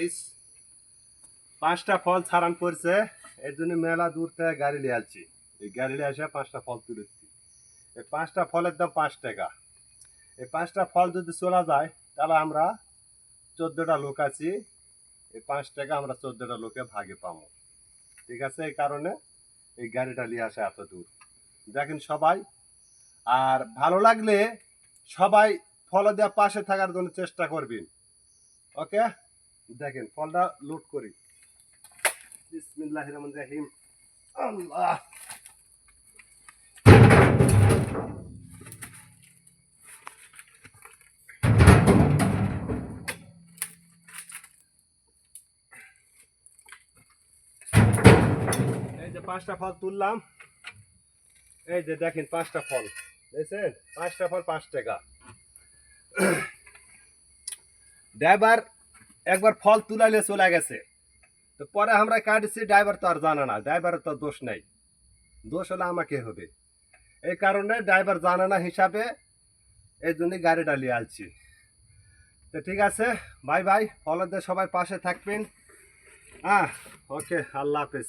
এই 5টা ফল ছাড়ান পড়ছে, এর জন্য মেলা দূর থেকে গাড়ি নিয়ে আসছি। এই গাড়ি নিয়ে এসে 5টা ফল তুলেছি। এই 5টা ফলের দাম 5 টাকা। এই 5টা ফল যদি চলা যায় তাহলে আমরা 14টা লোক আছি। এই 5 টাকা আমরা 14টা লোকে ভাগে পাবো। ঠিক আছে, এই কারণে এই গাড়িটা নিয়ে আসে এত দূর। দেখেন সবাই, আর ভালো লাগলে সবাই ফল দেওয়া পাশে থাকার জন্য চেষ্টা করবেন। ওকে, দেখেন ফলটা লোড করি। বিসমিল্লাহির রহমানির রহিম। আল্লাহ, এই যে 5টা ফল তুললাম। এই যে দেখেন 5টা ফল, দেখছেন 5টা ফল 5 টাকা। ড্রাইভার একবার ফল তুলাইলে চলে গেছে, তো পরে আমরা কাটছি, ড্রাইভার তো আর জানে না, ড্রাইভারের তো দোষ নাই, দোষ হলে আমাকে হবে। এই কারণে ড্রাইভার জানে না হিসাবে এই জন্য গাড়িটা নিয়ে আসছি। তো ঠিক আছে, বাই বাই, ফলদের সবাই পাশে থাকবেন। ওকে, আল্লাহ হাফেজ।